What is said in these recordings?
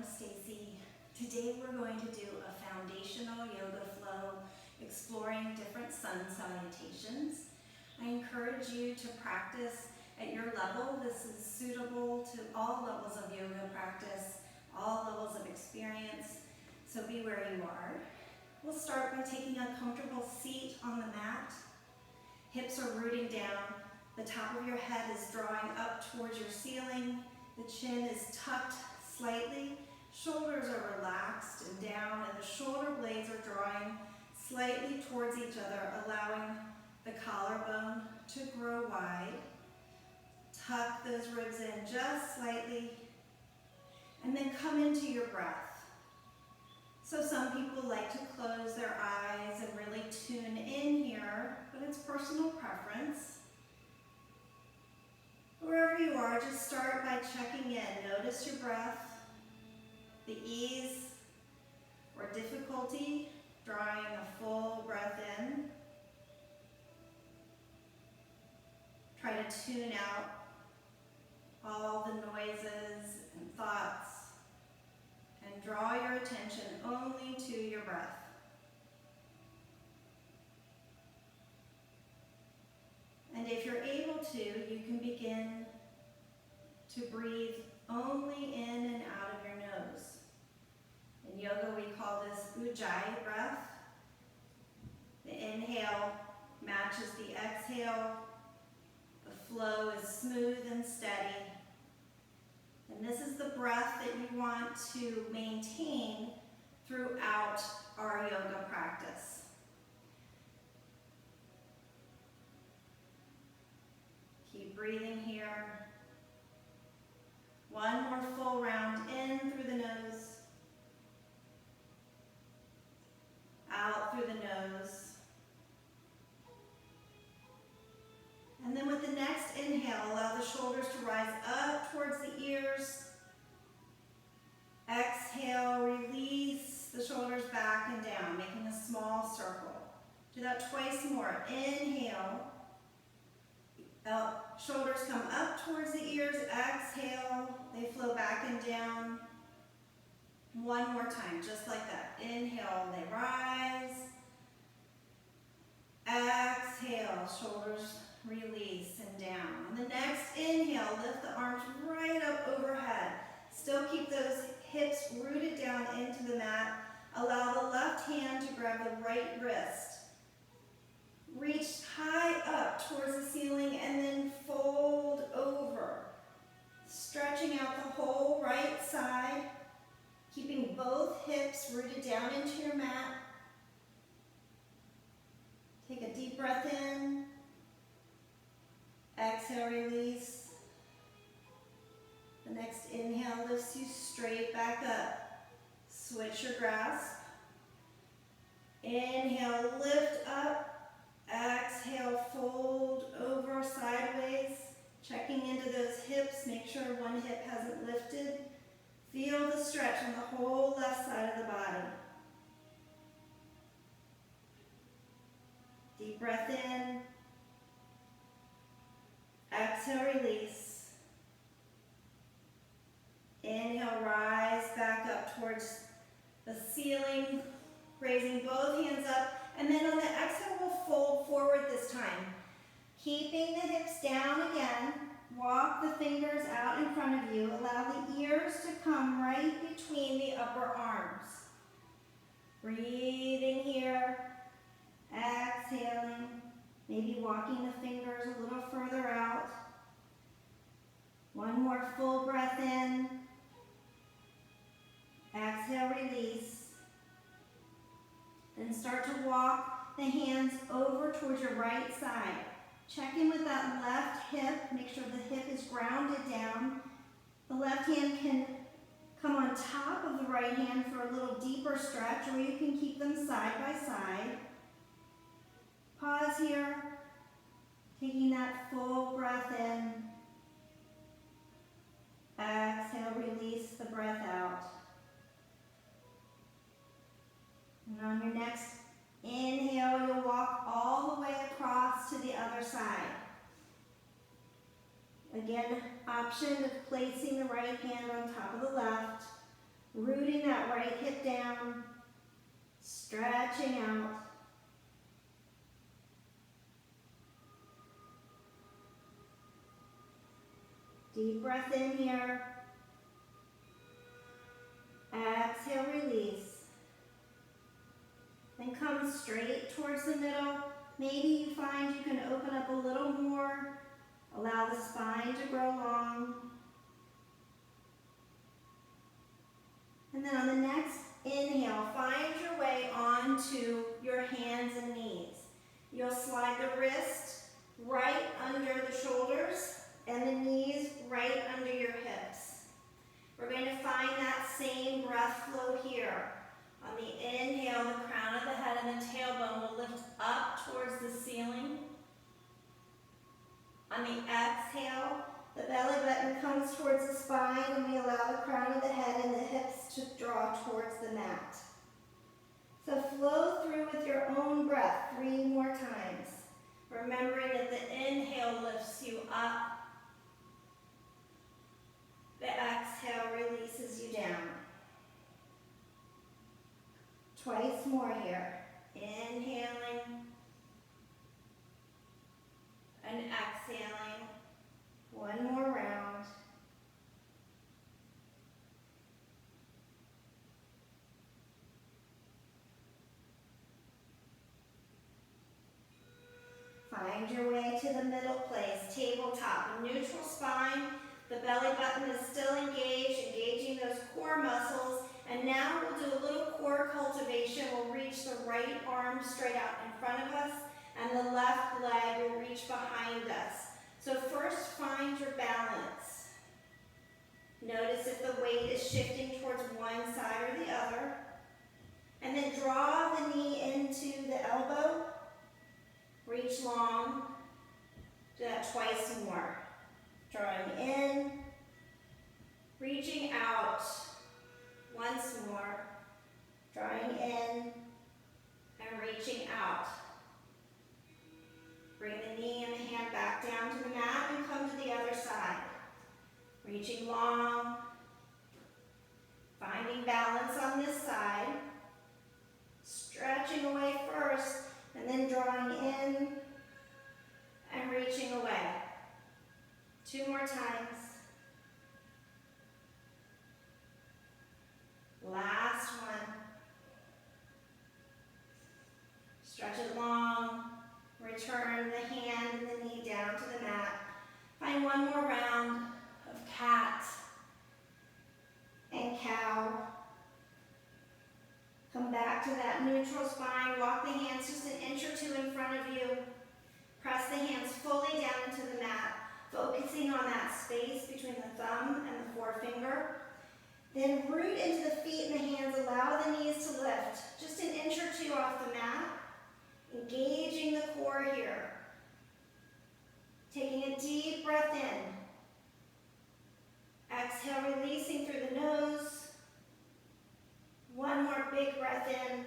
Stacy. Today we're going to do a foundational yoga flow exploring different sun salutations. I encourage you to practice at your level. This is suitable to all levels of yoga practice, all levels of experience, so be where you are. We'll start by taking a comfortable seat on the mat. Hips are rooting down. The top of your head is drawing up towards your ceiling. The chin is tucked slightly. Shoulders are relaxed and down, and the shoulder blades are drawing slightly towards each other, allowing the collarbone to grow wide. Tuck those ribs in just slightly, and then come into your breath. So some people like to close their eyes and really tune in here, but it's personal preference. Wherever you are, just start by checking in. Notice your breath, the ease or difficulty, drawing a full breath in. Try to tune out all the noises and thoughts and draw your attention only to your breath. And if you're able to, you can begin to breathe only in and out of your nose. In yoga, we call this ujjayi breath. The inhale matches the exhale. The flow is smooth and steady. And this is the breath that you want to maintain throughout our yoga practice. Keep breathing here. One more full round in through the nose. Out through the nose. And then with the next inhale, allow the shoulders to rise up towards the ears. Exhale, release the shoulders back and down, making a small circle. Do that twice more. Inhale. Shoulders come up towards the ears. Exhale, they flow back and down. One more time, just like that. Inhale, they rise. Exhale, shoulders release and down. On the next inhale, lift the arms right up overhead. Still keep those hips rooted down into the mat. Allow the left hand to grab the right wrist. Reach high up towards the ceiling and then fold over. Stretching out the whole right side. Keeping both hips rooted down into your mat. Take a deep breath in. Exhale, release. The next inhale lifts you straight back up. Switch your grasp. Inhale, lift up. Exhale, fold over sideways. Checking into those hips. Make sure one hip hasn't lifted. Feel the stretch on the whole left side of the body. Deep breath in. Exhale, release. Inhale, rise back up towards the ceiling, raising both hands up. And then on the exhale, we'll fold forward this time. Keeping the hips down again. Walk the fingers out in front of you. Allow the ears to come right between the upper arms. Breathing here. Exhaling. Maybe walking the fingers a little further out. One more full breath in. Exhale, release. Then start to walk the hands over towards your right side. Check in with that left hip. Make sure the hip is grounded down. The left hand can come on top of the right hand for a little deeper stretch, or you can keep them side by side. Pause here. Taking that full breath in. Exhale, release the breath out. And on your next inhale, you'll walk all the way across to the other side. Again, option of placing the right hand on top of the left. stretching out. Deep breath in here. Exhale, release. Then come straight towards the middle. Maybe you find you can open up a little more. Allow the spine to grow long. And then on the next inhale, find your way onto your hands and knees. You'll slide the wrist right under the shoulders and the knees right under your hips. We're going to find that same breath flow here. On the inhale, the crown of the head and the tailbone will lift up towards the ceiling. On the exhale, the belly button comes towards the spine and we allow the crown of the head and the hips to draw towards the mat. So flow through with your own breath 3 more times. Remembering that the inhale lifts you up. The exhale releases you down. Twice more here. Inhaling and exhaling. 1 more round. Find your way to the middle place, tabletop, a neutral spine. The belly button is still engaged, engaging those core muscles. And now we'll do a little core cultivation. We'll reach the right arm straight out in front of us, and the left leg will reach behind us. So first, find your balance. Notice if the weight is shifting towards one side or the other. And then draw the knee into the elbow. Reach long. Do that twice more. Drawing in, reaching out. Once more. Drawing in and reaching out. Bring the knee and the hand back down to the mat and come to the other side. Reaching long. Finding balance on this side. Stretching away first and then drawing in and reaching away. 2 more times. Last one. Stretch it long. Return the hand and the knee down to the mat. Find 1 more round of cat and cow. Come back to that neutral spine. Walk the hands just an inch or 2 in front of you. Press the hands fully down into the mat, focusing on that space between the thumb and the forefinger. Then root into the feet and the hands. Allow the knees to lift just an inch or 2 off the mat. Engaging the core here. Taking a deep breath in. Exhale, releasing through the nose. 1 more big breath in.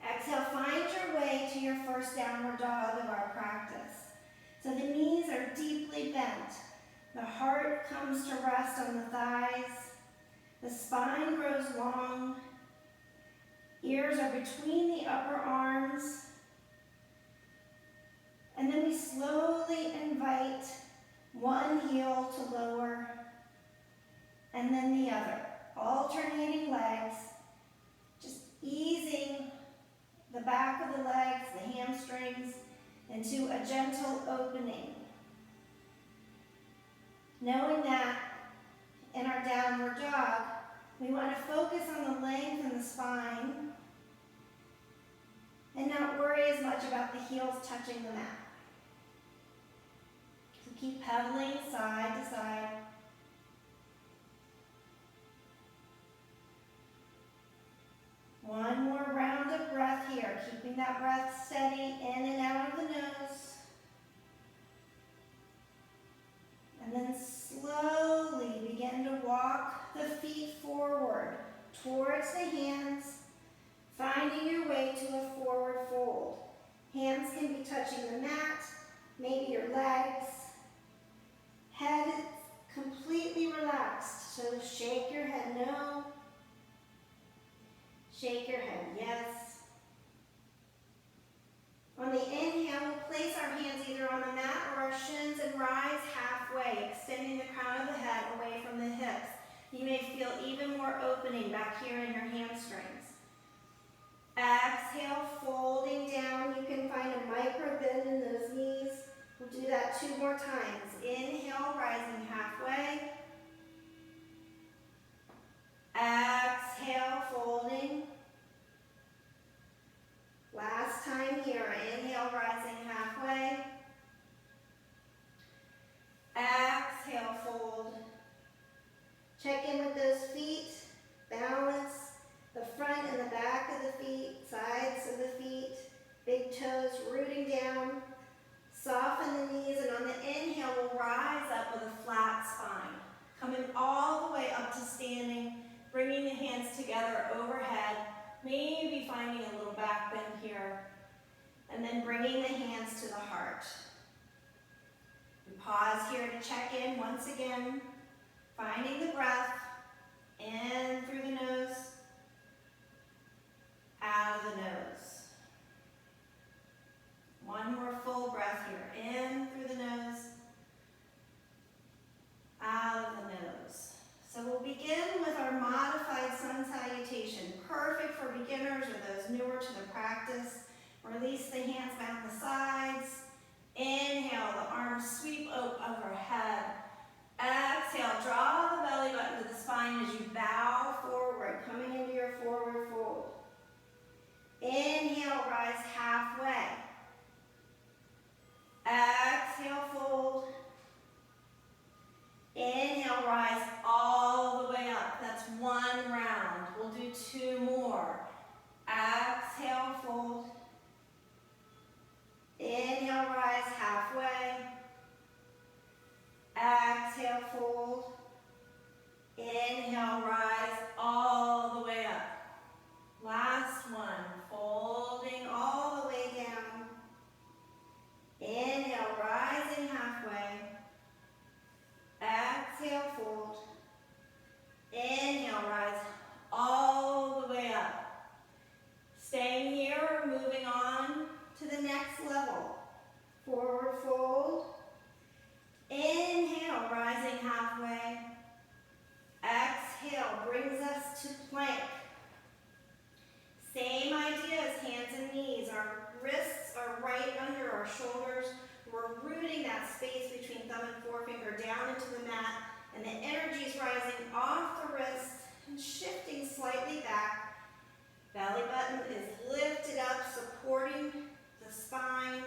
Exhale, find your way to your first downward dog of our practice. So the knees are deeply bent. The heart comes to rest on the thighs. The spine grows long. Ears are between the upper arms. And then we slowly invite one heel to lower and then the other. Alternating legs, just easing the back of the legs, the hamstrings, into a gentle opening. Knowing that in our downward dog, we want to focus on the length in the spine and not worry as much about the heels touching the mat. So keep pedaling side to side. One more round of breath here, keeping that breath steady in and out of the nose. And then slowly begin to walk the feet forward towards the hands, finding your way to a forward fold. Hands can be touching the mat, maybe your legs. Head is completely relaxed, so shake your head no. Shake your head yes. halfway, extending the crown of the head away from the hips. You may feel even more opening back here in your hamstrings. Exhale, folding down. You can find a micro bend in those knees. We'll do that 2 more times. Inhale, rising halfway. Exhale, folding. Last time here. Inhale, rising halfway. Exhale, fold. Check in with those feet. Balance the front and the back of the feet, sides of the feet, big toes rooting down. Soften the knees, and on the inhale, we'll rise up with a flat spine. Coming all the way up to standing, bringing the hands together overhead, maybe finding a little back bend here, and then bringing the hands to the heart. We pause here to check in once again, finding the breath, in through the nose, out of the nose. One more full breath here, in through the nose, out of the nose. So we'll begin with our modified sun salutation, perfect for beginners or those newer to the practice. Release the hands down the sides. Inhale, the arms sweep overhead. Exhale, draw the belly button to the spine as you bow forward, coming into your forward fold. Inhale, rise halfway. Exhale, fold. Inhale, rise all the way up. That's 1 round. We'll do 2 more. Exhale, fold. Inhale, rise halfway. Exhale, fold. Inhale, rise all the way up. Last one, folding all the way down. Inhale, rising halfway. Exhale, fold. Inhale, rise all the way up. Staying here, moving on to the next level. Forward fold. Inhale, rising halfway. Exhale, brings us to plank. Same idea as hands and knees. Our wrists are right under our shoulders. We're rooting that space between thumb and forefinger down into the mat, and the energy is rising off the wrist and shifting slightly back. Belly button is lifted up, supporting the spine.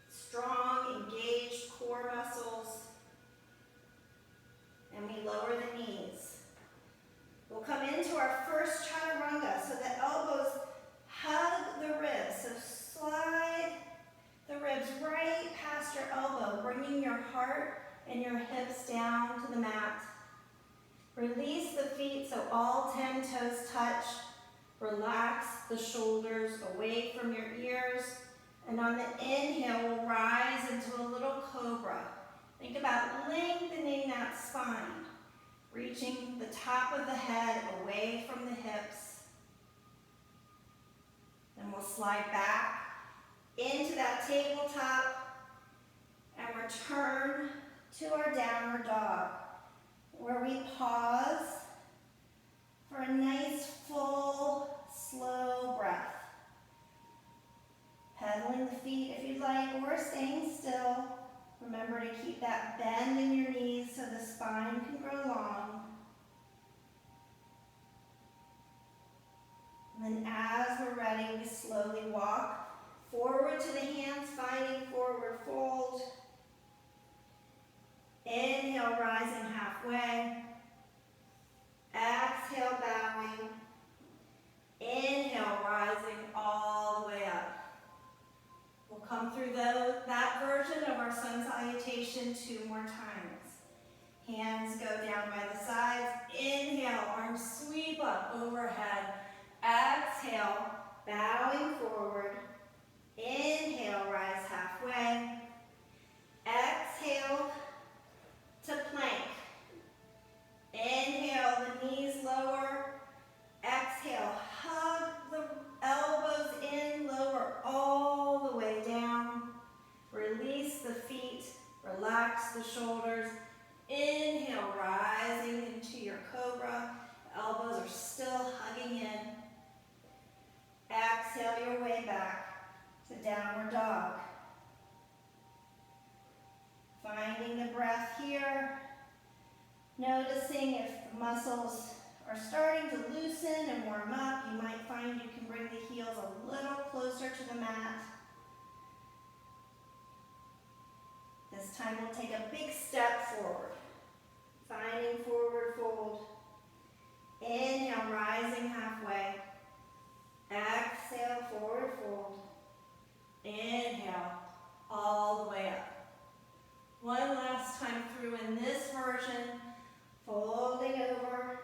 Strong, engaged core muscles. And we lower the knees. We'll come into our first chaturanga, so the elbows hug the ribs. So slide the ribs right past your elbow, bringing your heart and your hips down to the mat. Release the feet so all 10 toes touch. Relax the shoulders away from your ears. And on the inhale, we'll rise into a little cobra. Think about lengthening that spine, reaching the top of the head away from the hips. Then we'll slide back into that tabletop and return to our downward dog, where we pause for a nice, full, slow breath. Pedaling the feet if you'd like, or staying still. Remember to keep that bend in your knees so the spine can grow long. And then as we're ready, we slowly walk forward to the hands, finding forward fold. Inhale, rising halfway. Exhale, bowing. Inhale, rising all the way up. We'll come through that version of our sun salutation 2 more times. Hands go down by the sides. Inhale, arms sweep up overhead. Exhale, bowing forward. Inhale, rise halfway. Exhale to plank. Inhale, the knees lower. Exhale, hug the elbows in, lower all the way down. Release the feet, relax the shoulders. downward dog. Finding the breath here, noticing if the muscles are starting to loosen and warm up. You might find you can bring the heels a little closer to the mat. This time we'll take a big step forward. Finding forward fold. Inhale, rising halfway. Exhale, forward fold. Inhale, all the way up. One last time through in this version. Folding over.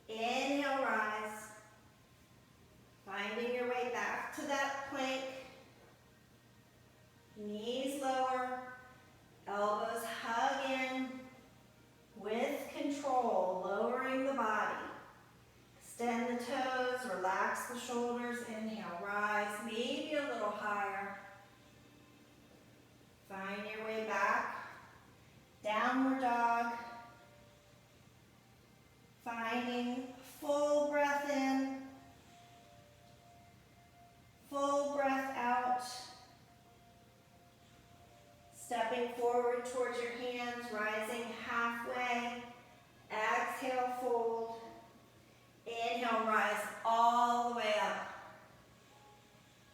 Inhale, rise. Finding your way back to that plank. Knees lower. Elbows hug in. With control, lowering the body. Extend the toes, relax the shoulders. Inhale, rise, maybe a little higher. Find your way back. Downward dog. Finding full breath in. Full breath out. Stepping forward towards your hands, rising halfway. Exhale, fold. Inhale, rise all the way up.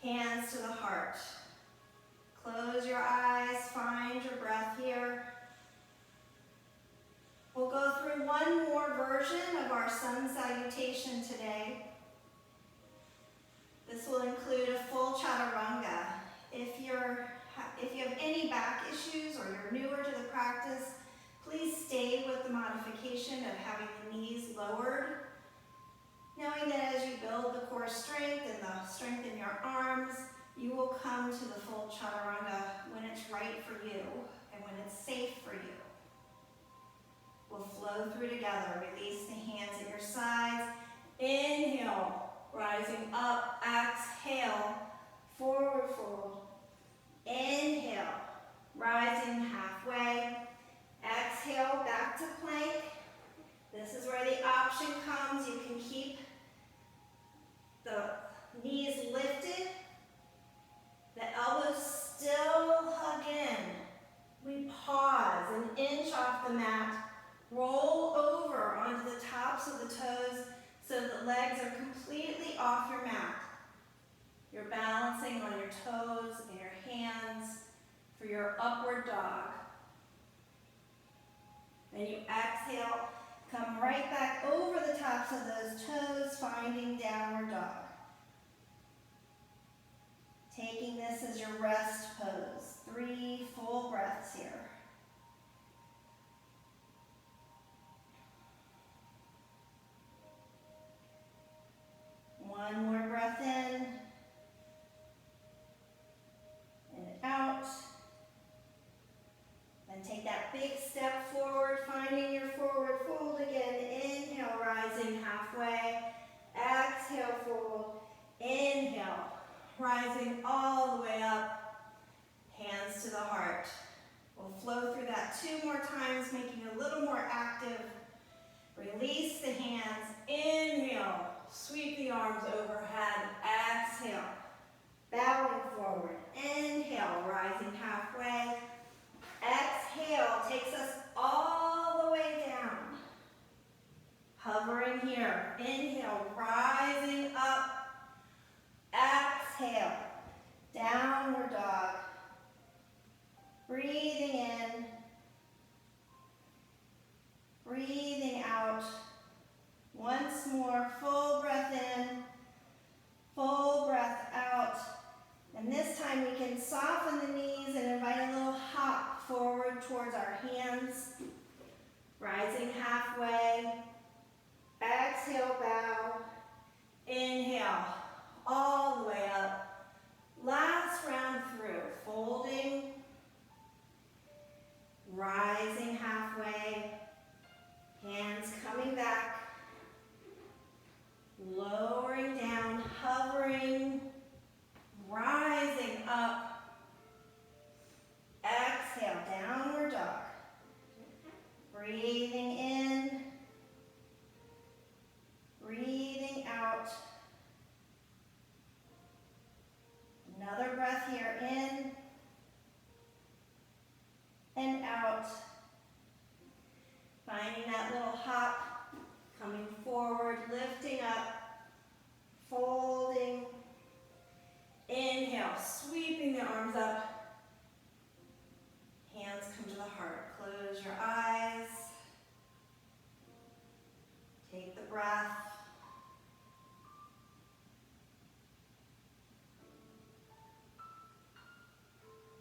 Hands to the heart. Close your eyes, find your breath here. We'll go through one more version of our sun salutation today. This will include a full chaturanga. If you have any back issues or you're newer to the practice, please stay with the modification of having the knees lowered, knowing that as you build the core strength and the strength in your arms, you will come to the full chaturanga when it's right for you and when it's safe for you. We'll flow through together. Release the hands at your sides. Inhale, rising up. Exhale, forward fold. Inhale, rising halfway. Exhale, back to plank. This is where the option comes. You can keep the knees lifted, the elbows still hug in. We pause and inch off the mat. Roll over onto the tops of the toes so the legs are completely off your mat. You're balancing on your toes and your hands for your upward dog. Then you exhale, come right back over the tops of those toes, finding downward dog. Taking this as your rest pose. 3 full breaths here. One more breath in and out. Then take that big step forward, finding your forward fold again. Inhale, rising halfway. Exhale, fold. Inhale, rising all the way up. Hands to the heart. We'll flow through that 2 more times, making it a little more active. Release the hands. Inhale. Sweep the arms overhead. Exhale. Bowing forward. Inhale, rising halfway. Exhale takes us all the way down. Hovering here. Inhale, rising up. Exhale, downward dog. Breathing in. Breathing out. Once more, full breath in, full breath out. And this time we can soften the knees and invite a little hop forward towards our hands. Rising halfway. Exhale, bow. Inhale, all the way up. Last round through, folding. Rising halfway. Hands coming back. Lowering down, hovering, rising up. Exhale, downward dog. Breathing in, breathing out. breath.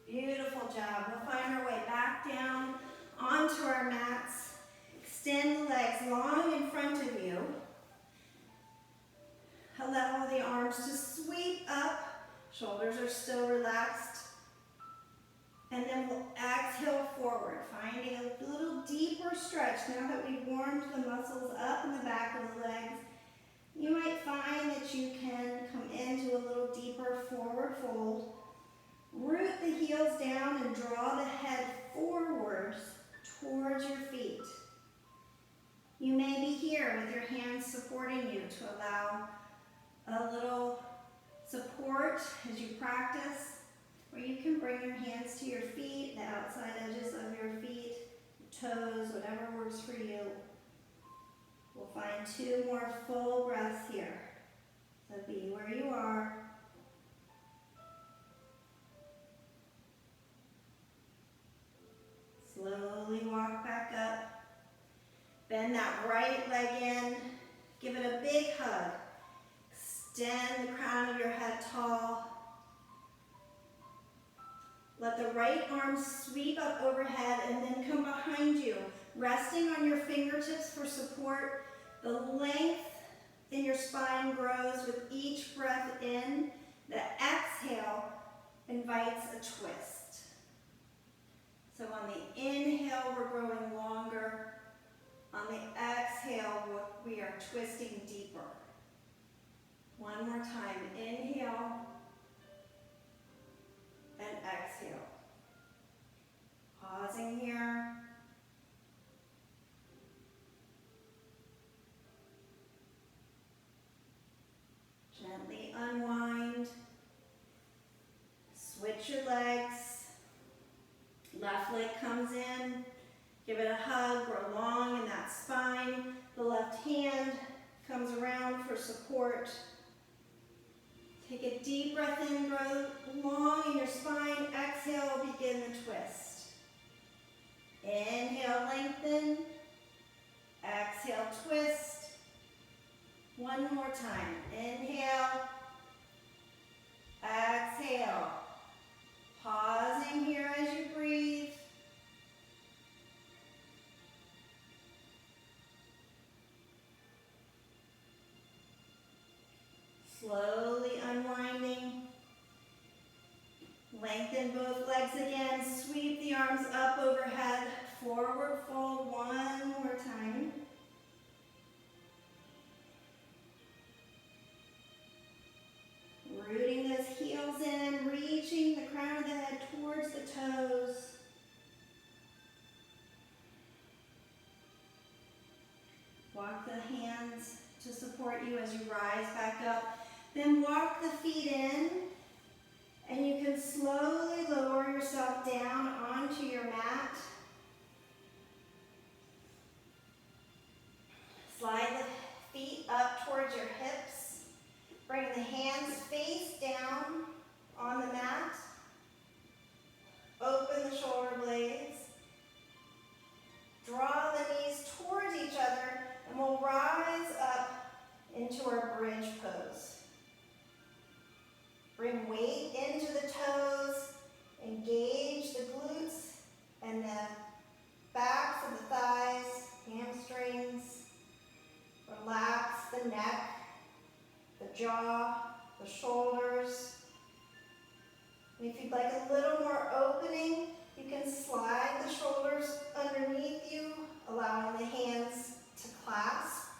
Beautiful job. We'll find our way back down onto our mats. Extend the legs long in front of you. Allow the arms to sweep up. Shoulders are still relaxed. And then we'll exhale forward, finding a little deeper stretch. Now that we've warmed the muscles up in the back of the legs, you might find that you can come into a little deeper forward fold. Root the heels down and draw the head forwards towards your feet. You may be here with your hands supporting you to allow a little support as you practice, or you can bring your hands to your feet, the outside edges of your feet, toes, whatever works for you. We'll find 2 more full breaths here. So be where you are. Slowly walk back up. Bend that right leg in. Give it a big hug. Extend the crown of your head tall. Let the right arm sweep up overhead and then come behind you, resting on your fingertips for support. The length in your spine grows with each breath in. The exhale invites a twist. So on the inhale, we're growing longer. On the exhale, we are twisting deeper. One more time. Inhale and exhale. Pausing here. Gently unwind. Switch your legs. Left leg comes in. Give it a hug. Grow long in that spine. The left hand comes around for support. Take a deep breath in, grow long in your spine. Exhale, begin the twist. Inhale, lengthen. Exhale, twist. One more time. Inhale. Exhale. Pausing here as you breathe. Slowly unwinding. Lengthen both legs again. Sweep the arms up overhead. Forward fold one more time. Rooting those heels in, reaching the crown of the head towards the toes. Walk the hands to support you as you rise back up. Then walk the feet in, and you can slowly lower yourself down onto your mat. Slide the feet up towards your hips. Bring the hands face down on the mat. Open the shoulder blades. Draw the knees towards each other, and we'll rise up into our bridge pose. Bring weight into the toes. Engage the glutes and the backs of the thighs, hamstrings. Relax the neck, the jaw, the shoulders. And if you'd like a little more opening, you can slide the shoulders underneath you, allowing the hands to clasp.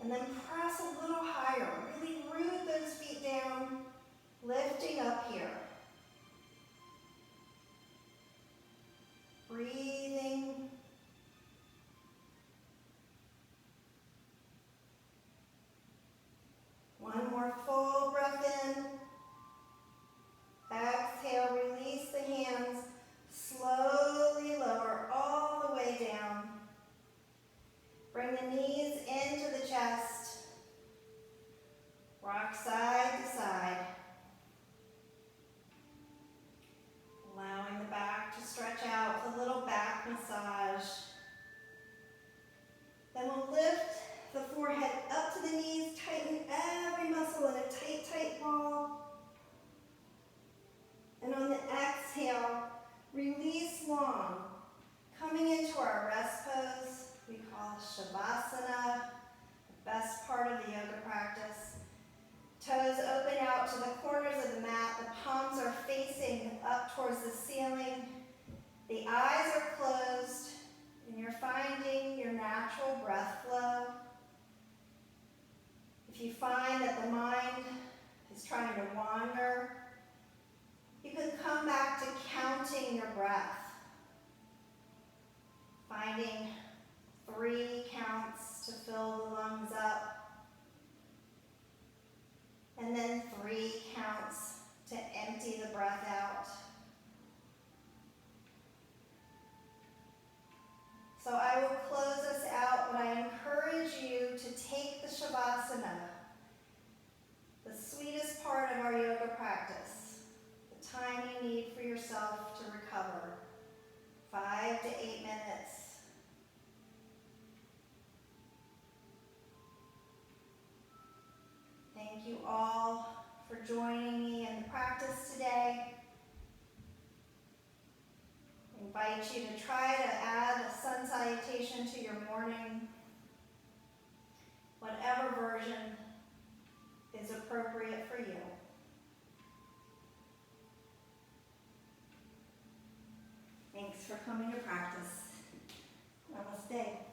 And then press a little higher. Really root those feet down, lifting up here. Breathing. One more full breath in. Exhale, release the hands. Slowly lower all the way down. Bring the knees into the chest. Rock side to side. Allowing the back to stretch out with a little back massage. Then we'll lift the forehead If you find that the mind is trying to wander, you can come back to counting your breath. Finding 3 counts to fill the lungs up, and then 3 counts to empty the breath out. So I will close us out, but I encourage you to take the Shavasana, the sweetest part of our yoga practice, the time you need for yourself to recover, 5 to 8 minutes. Thank you all for joining me in the practice today. I invite you to try to add a sun salutation to your morning, whatever version is appropriate for you. Thanks for coming to practice. Namaste.